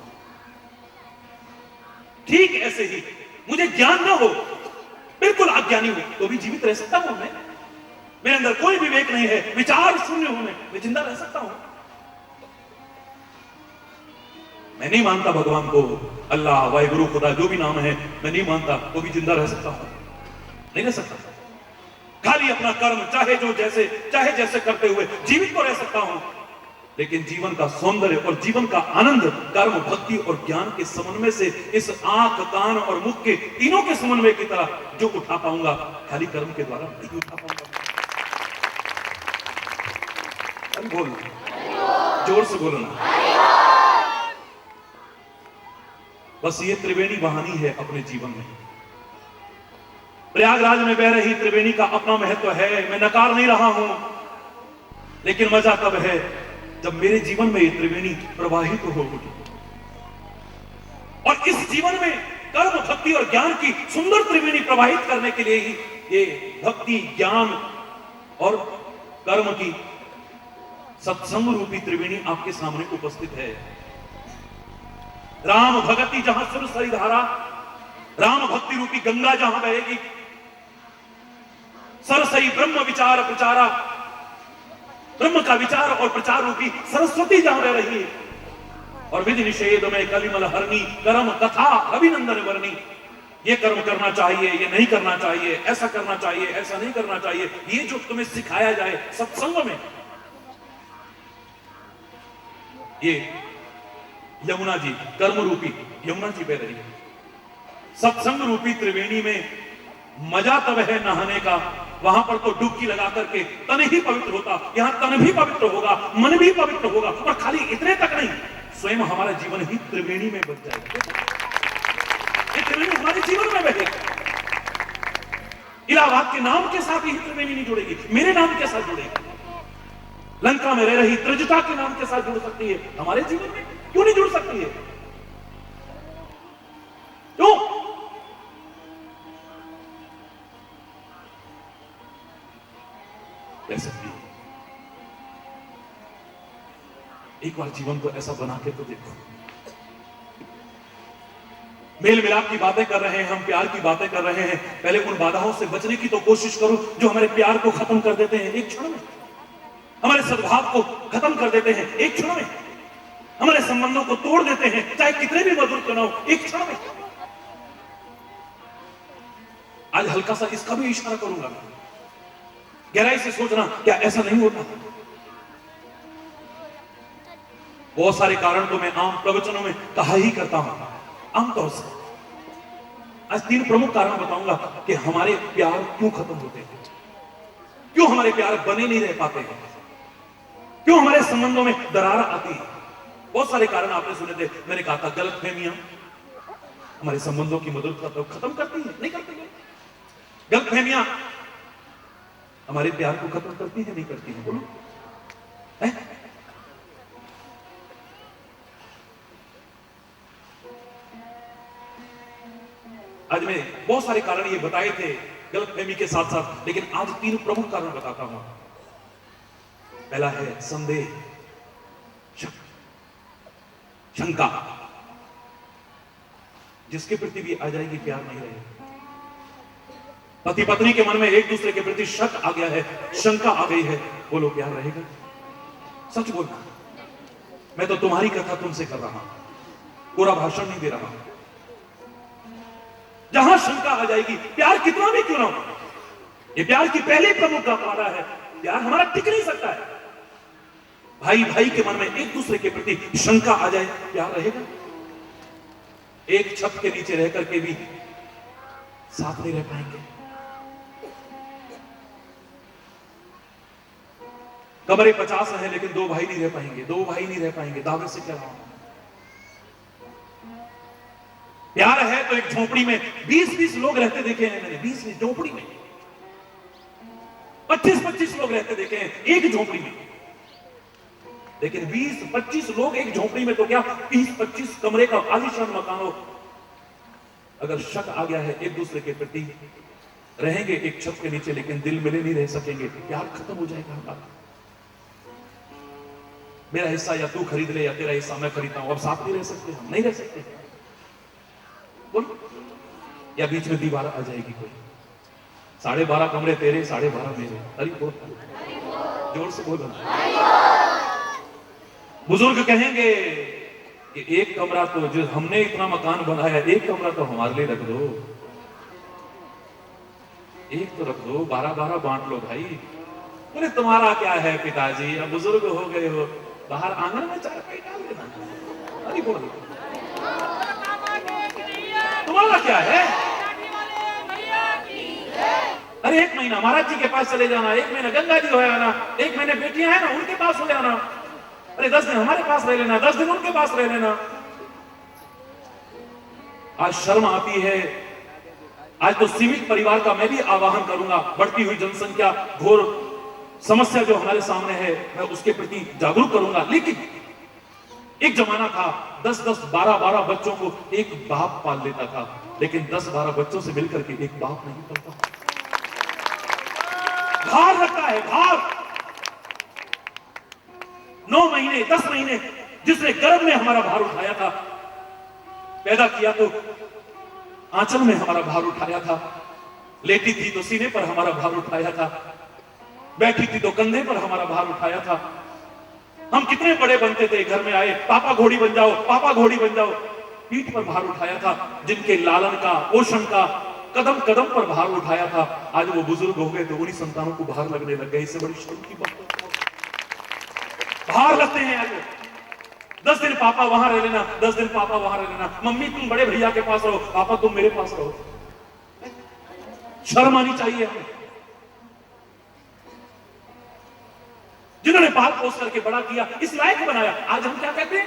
ठीक ऐसे ही मुझे ज्ञान ना हो, बिल्कुल अज्ञानी हो, तो भी जीवित रह सकता हूं मैं। मेरे अंदर कोई विवेक नहीं है, विचार शून्य हूं मैं जिंदा रह सकता हूं। मैं नहीं मानता भगवान को, अल्लाह, वाहिगुरु, खुदा, जो भी नाम है, मैं नहीं मानता, तो भी जिंदा रह सकता हूं? नहीं रह सकता। खाली अपना कर्म चाहे जो जैसे चाहे जैसे करते हुए जीवित तो रह सकता हूं, लेकिन जीवन का सौंदर्य और जीवन का आनंद कर्म, भक्ति और ज्ञान के समन्वय से, इस आंख, कान और मुख के तीनों के समन्वय की तरह जो उठा पाऊंगा, खाली कर्म के द्वारा नहीं उठा पाऊंगा। बोलना, जोर से बोलना। बस ये त्रिवेणी बहानी है अपने जीवन में। प्रयागराज में बह रही त्रिवेणी का अपना महत्व है, मैं नकार नहीं रहा हूं, लेकिन मजा तब है जब मेरे जीवन में ये त्रिवेणी प्रवाहित होगी। और इस जीवन में कर्म, भक्ति और ज्ञान की सुंदर त्रिवेणी प्रवाहित करने के लिए ही ये भक्ति, ज्ञान और कर्म की सत्संग रूपी त्रिवेणी आपके सामने उपस्थित है। राम भगति जहां सुरसरी धारा, राम भक्ति रूपी गंगा जहां बहेगी, सरसई ब्रह्म विचार प्रचारा, ब्रह्म का विचार और प्रचार रूपी सरस्वती जहां बह रही है, और विधि निषेध में कलिमल हरनी, कर्म कथा अभिनंदन वर्णी। ये कर्म करना चाहिए, ये नहीं करना चाहिए, ऐसा करना चाहिए, ऐसा नहीं करना चाहिए, ये जो तुम्हें सिखाया जाए सत्संग में, ये यमुना जी, कर्म रूपी यमुना जी बह रही है। सत्संग रूपी त्रिवेणी में मजा तब है नहाने का, वहां पर तो डुबकी लगा करके तन ही पवित्र होता, यहां तन भी पवित्र होगा, मन भी पवित्र होगा, और खाली इतने तक नहीं, स्वयं हमारा जीवन ही त्रिवेणी में बच जाएगा। ये त्रिवेणी हमारे जीवन में बहेगा। इलाहाबाद के नाम के साथ ही त्रिवेणी नहीं जुड़ेगी, मेरे नाम के साथ जुड़ेगी। लंका में रह रही त्रिजटा के नाम के साथ जुड़ सकती है, हमारे जीवन में क्यों नहीं जुड़ सकती है? क्यों? रह सकती है। एक बार जीवन को ऐसा बना के तो देखो। मेल मिलाप की बातें कर रहे हैं हम, प्यार की बातें कर रहे हैं, पहले उन बाधाओं से बचने की तो कोशिश करो जो हमारे प्यार को खत्म कर देते हैं एक क्षण में, हमारे सद्भाव को खत्म कर देते हैं एक क्षण में, हमारे संबंधों को तोड़ देते हैं, चाहे कितने भी मधुर क्यों ना हो, एक क्षण में। आज हल्का सा इसका भी इशारा करूंगा, गहराई से सोचना, क्या ऐसा नहीं होता? बहुत सारे कारण तो मैं आम प्रवचनों में कहा ही करता हूं, आमतौर से। आज 3 प्रमुख कारण बताऊंगा कि हमारे प्यार क्यों खत्म होते हैं, क्यों हमारे प्यार बने नहीं रह पाते हैं, क्यों हमारे संबंधों में दरार आती है। बहुत सारे कारण आपने सुने थे। मैंने कहा था गलतफहमियां हमारे संबंधों की मधुरता तो खत्म करती है, नहीं करती है। गलतफहमियां हमारे प्यार को खत्म करती है, नहीं करती है? बोलो है? आज मैं बहुत सारे कारण ये बताए थे गलतफहमी के साथ साथ, लेकिन आज 3 प्रमुख कारण बताता हूं। पहला है संदेह, शक, शंका। जिसके प्रति भी आ जाएगी प्यार नहीं रहेगा। पति पत्नी के मन में एक दूसरे के प्रति शक आ गया है, शंका आ गई है, बोलो प्यार रहेगा? सच बोलना, मैं तो तुम्हारी कथा तुमसे कर रहा हूं, पूरा भाषण नहीं दे रहा हूं। जहां शंका आ जाएगी, प्यार कितना भी क्यों ना हो, ये प्यार की पहली प्रमुख पारा है, प्यार हमारा टिक नहीं सकता है। भाई भाई के मन में एक दूसरे के प्रति शंका आ जाए, प्यार रहेगा? एक छत के नीचे रह करके भी साथ नहीं रह पाएंगे। कमरे 50 हैं लेकिन 2 भाई नहीं रह पाएंगे, 2 भाई नहीं रह पाएंगे। दावे से क्या रहा? प्यार है तो एक झोपड़ी में 20-20 लोग रहते देखे हैं मैंने, 20 झोपड़ी में 25-25 लोग रहते देखे हैं एक झोपड़ी में। लेकिन 20-25 लोग एक झोपड़ी में तो क्या 30-25 कमरे का आलीशान मकान हो, अगर शक आ गया है एक दूसरे के प्रति, रहेंगे एक छत के नीचे लेकिन दिल मिले नहीं रह सकेंगे, प्यार खत्म हो जाएगा हमारा। मेरा हिस्सा या तू खरीद ले या तेरा हिस्सा मैं खरीदता हूं, अब साथ नहीं रह सकते, हम नहीं रह सकते। बोल, या बीच में दीवार आ जाएगी कोई, 12.5 कमरे तेरे, 12.5 मेरे। अरे बोल, जोर से बोलो। बुजुर्ग कहेंगे कि एक कमरा तो जो हमने इतना मकान बनाया, एक कमरा तो हमारे लिए रख दो, एक तो रख दो, 12-12 बांट लो भाई। बोले तुम्हारा क्या है पिताजी, अब बुजुर्ग हो गए हो, बाहर आंगन में चारपाई डाल देना। अरे बोल, तुम्हारा क्या है? अरे 1 महीना महाराज जी के पास चले जाना, 1 महीना गंगा जी हो आना, 1 महीने बेटियां हैं ना उनके पास हो जाना, अरे 10 दिन हमारे पास रह लेना, 10 दिन उनके पास रह लेना। आज शर्म आती है। आज तो सीमित परिवार का मैं भी आह्वान करूंगा। बढ़ती हुई जनसंख्या, घोर समस्या जो हमारे सामने है, मैं उसके प्रति जागरूक करूंगा। लेकिन एक जमाना था 10-10, 12-12 बच्चों को एक बाप पाल लेता था, लेकिन 10-12 बच्चों से मिलकर के एक बाप नहीं पालता। भार लगता है, भार। 9 महीने 10 महीने जिसने गर्भ में हमारा भार उठाया था, पैदा किया तो आंचल में हमारा भार उठाया था, लेटी थी तो सीने पर हमारा भार उठाया था, बैठी थी तो कंधे पर हमारा भार उठाया था। हम कितने बड़े बनते थे, घर में आए पापा घोड़ी बन जाओ, पापा घोड़ी बन जाओ, पीठ पर भार उठाया था। जिनके लालन का, पोषण का, कदम कदम पर भार उठाया था, आज वो बुजुर्ग हो गए तो उन्हीं संतानों को भार लगने लग गए। इससे बड़ी शर्म की बात भार लगते हैं। आज 10 दिन पापा वहां रह लेना, 10 दिन पापा वहां रह लेना, मम्मी तुम बड़े भैया के पास रहो, पापा तुम मेरे पास रहो। शर्म आनी चाहिए हमें। जिन्होंने पाल पोस करके बड़ा किया, इस लायक बनाया, आज हम क्या कहते हैं?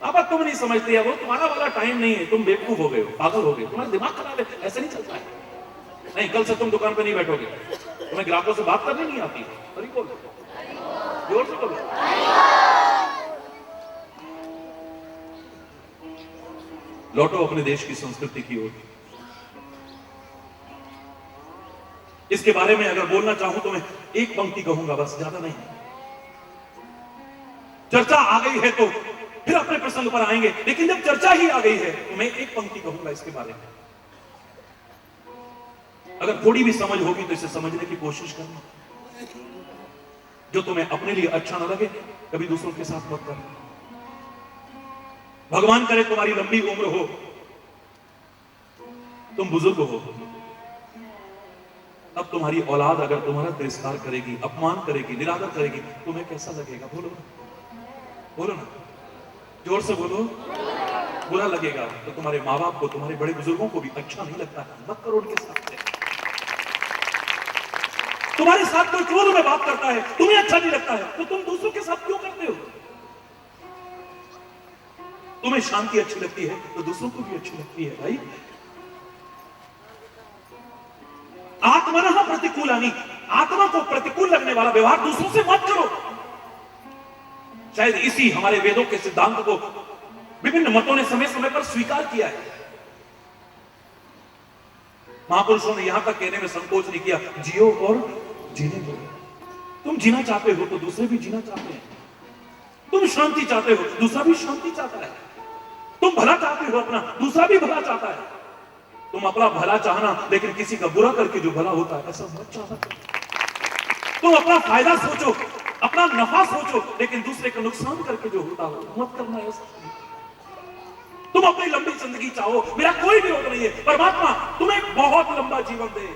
पापा तुम नहीं समझते, वो तुम्हारा वाला टाइम नहीं है, तुम बेवकूफ हो गए हो, पागल हो गए, तुम्हारा दिमाग खराब है, ऐसे नहीं चलता है। नहीं, कल से तुम दुकान पे नहीं बैठोगे, तुम्हें ग्राहकों से बात करनी नहीं आती। अरे बोलो, जोर से बोलो। लौटो अपने देश की संस्कृति की ओर। इसके बारे में अगर बोलना चाहूं तो मैं एक पंक्ति कहूंगा, बस, ज्यादा नहीं। चर्चा आ गई है तो फिर अपने प्रसंग पर आएंगे, लेकिन जब चर्चा ही आ गई है तो मैं एक पंक्ति कहूंगा इसके बारे में। अगर थोड़ी भी समझ होगी तो इसे समझने की कोशिश करना। जो तुम्हें अपने लिए अच्छा ना लगे, कभी दूसरों के साथ मत करना। भगवान करे तुम्हारी लंबी उम्र हो, तुम बुजुर्ग हो, तब तुम्हारी औलाद अगर तुम्हारा तिरस्कार करेगी, अपमान करेगी, निरादर करेगी, तुम्हें कैसा लगेगा? बोलो ना, बोलो ना, जोर से बोलो। बुरा लगेगा। तो तुम्हारे माँ बाप को, तुम्हारे बड़े बुजुर्गों को भी अच्छा नहीं लगता। मत करो उनके साथ। तुम्हारे साथ कोई क्रोध में बात करता है, तुम्हें अच्छा नहीं लगता है, तो तुम दूसरों के साथ क्यों करते हो? तुम्हें शांति अच्छी लगती है तो दूसरों को भी अच्छी लगती है भाई। आत्मनः प्रतिकूलानि, आत्मा को प्रतिकूल लगने वाला व्यवहार दूसरों से मत करो। शायद इसी हमारे वेदों के सिद्धांत को विभिन्न मतों ने समय समय पर स्वीकार किया है। महापुरुषों ने यहां तक कहने में संकोच नहीं किया, जियो और जीने दो। तुम जीना चाहते हो तो दूसरे भी जीना चाहते हैं। तुम शांति चाहते हो, दूसरा भी शांति चाहता है। तुम भला चाहते हो अपना, दूसरा भी भला चाहता है। तुम अपना भला चाहना, लेकिन किसी का बुरा करके जो भला होता है ऐसा मत चाहना। तुम अपना फायदा सोचो, अपना नफा सोचो, लेकिन दूसरे का नुकसान करके जो होता हो मत करना ऐसा। तुम अपनी लंबी जिंदगी चाहो, मेरा कोई विरोध नहीं है। परमात्मा तुम्हें बहुत लंबा जीवन दे,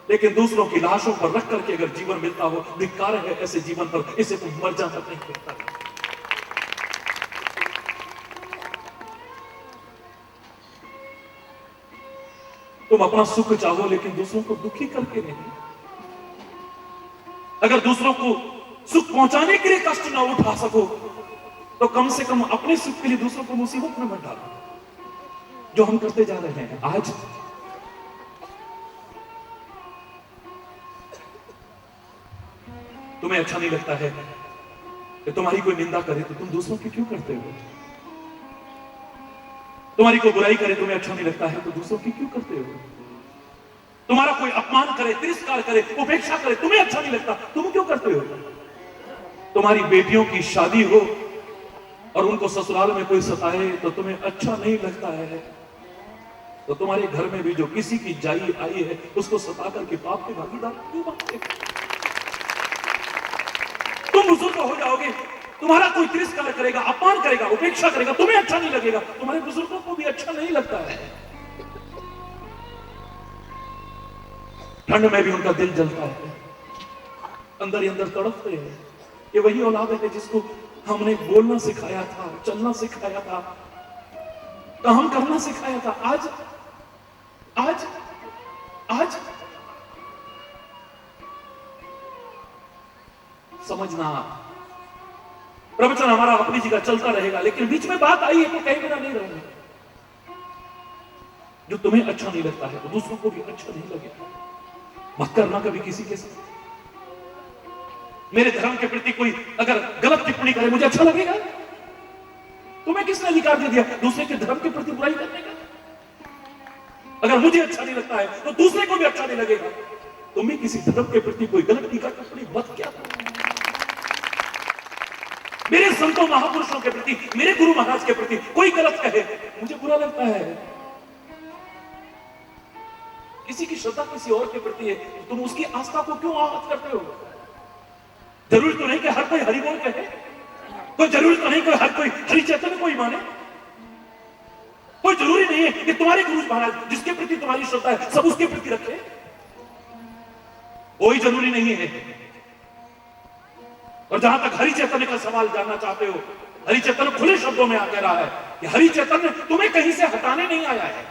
लेकिन दूसरों की लाशों पर रख करके अगर जीवन मिलता हो, धिक्कार है ऐसे जीवन पर। इसे तुम मर जाना नहीं कहता। तुम अपना सुख चाहो, लेकिन दूसरों को दुखी करके नहीं। अगर दूसरों को सुख पहुंचाने के लिए कष्ट ना उठा सको तो कम से कम अपने सुख के लिए दूसरों को मुसीबत में मत डालो, जो हम करते जा रहे हैं आज। तुम्हें अच्छा नहीं लगता है कि तुम्हारी कोई निंदा करे तो तुम दूसरों की क्यों करते हो? तुम्हारी कोई बुराई करे, तुम्हें अच्छा नहीं लगता है तो दूसरों की क्यों करते हो? तुम्हारा कोई अपमान करे, तिरस्कार करे, उपेक्षा करे, तुम्हें अच्छा नहीं लगता, तुम क्यों करते हो? तुम्हारी बेटियों की शादी हो और उनको ससुराल में कोई सताए तो तुम्हें अच्छा नहीं लगता है, तो तुम्हारे घर में भी जो किसी की जाई आई है उसको सता करके पाप के भागीदार क्यों बनते? तुम बुजुर्ग हो जाओगे, तुम्हारा कोई तिरस्कार करेगा, अपमान करेगा, उपेक्षा करेगा, तुम्हें अच्छा नहीं लगेगा, तुम्हारे बुजुर्गों को भी अच्छा नहीं लगता है। ठंड में भी उनका दिल जलता है, अंदर ही अंदर तड़पते हैं। ये वही औलाद है जिसको हमने बोलना सिखाया था, चलना सिखाया था, काम करना सिखाया था। आज आज आज समझना, प्रवचन हमारा अपनी जगह चलता रहेगा, लेकिन बीच में बात आई है तो कहीं बिना नहीं रहूंगा। जो तुम्हें अच्छा नहीं लगता है तो दूसरों को भी अच्छा नहीं लगेगा। मत करना कभी किसी के साथ। मेरे धर्म के प्रति कोई अगर गलत टिप्पणी करे, मुझे अच्छा लगेगा? तुम्हें किसने अधिकार दे दिया दूसरे के धर्म के प्रति बुराई करने का? अगर मुझे अच्छा नहीं लगता है तो दूसरे को भी अच्छा नहीं लगेगा। तुम्हें किसी धर्म के प्रति कोई गलत टीका टिप्पणी मत क्या करो। मेरे संतों महापुरुषों के प्रति, मेरे गुरु महाराज के प्रति कोई गलत कहे, मुझे बुरा लगता है। किसी की श्रद्धा किसी और के प्रति है, तुम उसकी आस्था को क्यों आहत करते हो? जरूरी तो नहीं कि हर कोई हरि बोल कहे, कोई जरूरी तो नहीं कि हर कोई हरि चैतन्य कोई माने, कोई जरूरी नहीं है कि तुम्हारे गुरु महाराज जिसके प्रति तुम्हारी श्रद्धा है सब उसके प्रति रखे, कोई जरूरी नहीं है। और जहां तक हरि चैतन्य का सवाल जानना चाहते हो, हरि चैतन्य खुले शब्दों में कह रहा है कि हरि चैतन्य तुम्हें कहीं से हटाने नहीं आया है,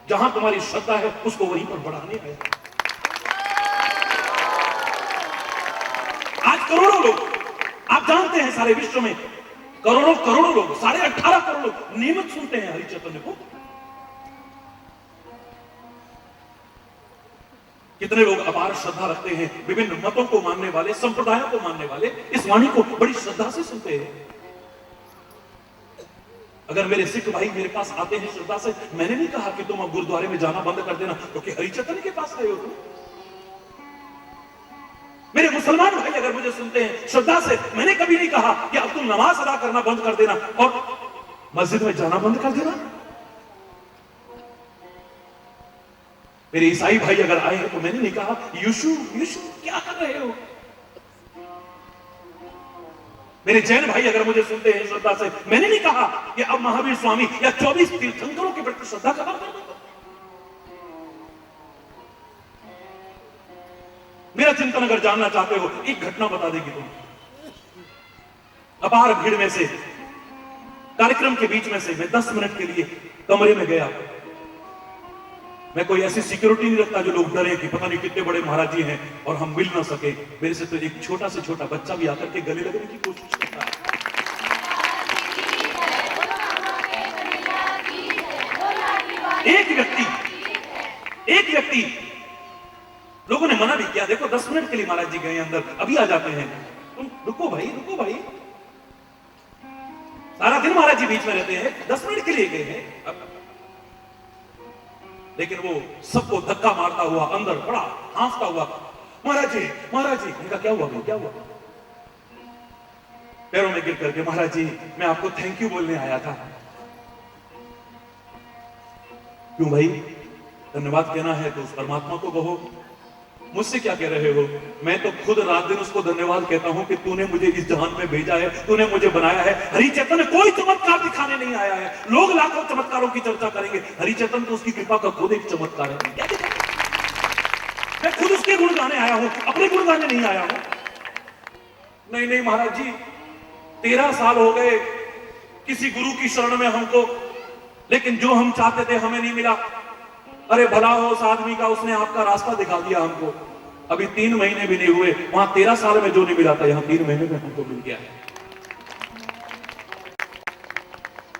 जहां तुम्हारी श्रद्धा है उसको वहीं पर बढ़ाने आया है। आज करोड़ों लोग, आप जानते हैं सारे विश्व में करोड़ों लोग, 18.5 करोड़ लोग नियमित सुनते हैं हरि चैतन्य को। कितने लोग अपार श्रद्धा रखते हैं, विभिन्न मतों को मानने वाले, संप्रदायों को मानने वाले इस वाणी को बड़ी श्रद्धा से सुनते हैं। अगर मेरे सिख भाई मेरे पास आते हैं श्रद्धा से, मैंने नहीं कहा कि तुम अब गुरुद्वारे में जाना बंद कर देना क्योंकि हरि चैतन्य के पास आए हो तुम। मेरे मुसलमान भाई अगर मुझे सुनते हैं श्रद्धा से, मैंने कभी नहीं कहा कि अब तुम नमाज अदा करना बंद कर देना और मस्जिद में जाना बंद कर देना। मेरे ईसाई भाई अगर आए हैं तो मैंने नहीं कहा यीशु यीशु क्या कर रहे हो। मेरे जैन भाई अगर मुझे सुनते हैं श्रद्धा से, मैंने नहीं कहा कि अब महावीर स्वामी या 24 तीर्थंकरों के प्रति श्रद्धा खत्म कर दो। मेरा चिंतन अगर जानना चाहते हो, एक घटना बता देगी तुम। अपार भीड़ में से, कार्यक्रम के बीच में से मैं 10 मिनट के लिए कमरे में गया। मैं कोई ऐसी सिक्योरिटी नहीं रखता जो लोग डरे कि पता नहीं कितने बड़े महाराज जी हैं और हम मिल ना सके। मेरे से तो एक छोटा से छोटा बच्चा भी आकर के गले लगने की कोशिश करता है। एक व्यक्ति लोगों ने मना भी किया, देखो 10 मिनट के लिए महाराज जी गए अंदर, अभी आ जाते हैं। तुम रुको भाई, सारा दिन महाराज जी बीच में रहते हैं, 10 मिनट के लिए गए हैं। लेकिन वो सबको धक्का मारता हुआ अंदर पड़ा, हांफता हुआ, महाराज जी इनका क्या हुआ? पैरों में गिर करके, महाराज जी मैं आपको थैंक यू बोलने आया था। क्यों भाई, धन्यवाद कहना है तो उस परमात्मा को कहो, मुझसे क्या कह रहे हो? मैं तो खुद रात दिन उसको धन्यवाद कहता हूं कि तूने मुझे इस जहान में भेजा है, तूने मुझे बनाया है। हरिचेतन ने कोई चमत्कार दिखाने नहीं आया है। लोग लाखों चमत्कारों की चर्चा करेंगे, हरिचेतन तो उसकी कृपा का खुद एक चमत्कार है। मैं खुद उसके गुण गाने आया हूं, अपने गुण गाने नहीं आया हूं। नहीं महाराज जी, 13 साल हो गए किसी गुरु की शरण में हमको, लेकिन जो हम चाहते थे हमें नहीं मिला। अरे भला हो उस आदमी का, उसने आपका रास्ता दिखा दिया हमको। अभी 3 महीने भी नहीं हुए, वहां 13 साल में जो नहीं मिला था, यहां 3 महीने में हमको मिल गया है।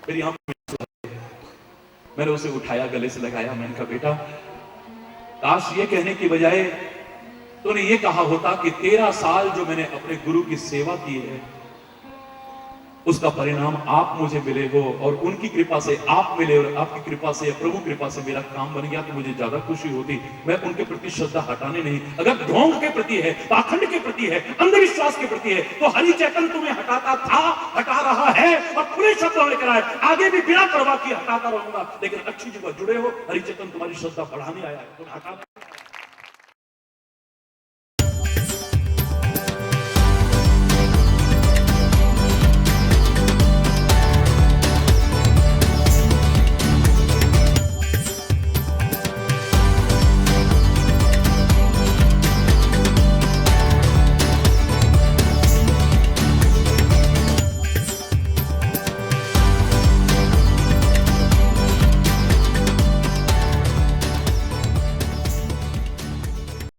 मेरी आंख, मैंने उसे उठाया, गले से लगाया, मैंने कहा बेटा, काश ये कहने की बजाय तूने ये कहा होता कि 13 साल जो मैंने अपने गुरु की सेवा की है उसका परिणाम आप मुझे मिले हो, और उनकी कृपा से आप मिले, और आपकी कृपा से, प्रभु कृपा से मेरा काम बन गया, तो मुझे ज्यादा खुशी होती। मैं उनके प्रति श्रद्धा हटाने नहीं, अगर ढोंग के प्रति है, पाखंड के प्रति है, अंधविश्वास के प्रति है, तो हरिचेतन तुम्हें हटाता था, हटा रहा है, और पूरे शब्दों लेकर आए, आगे भी बिना परवाह किए हटाता रहूंगा। लेकिन अच्छी जगह जुड़े हो, हरिचेतन तुम्हारी श्रद्धा बढ़ाने आया है, तुम हटा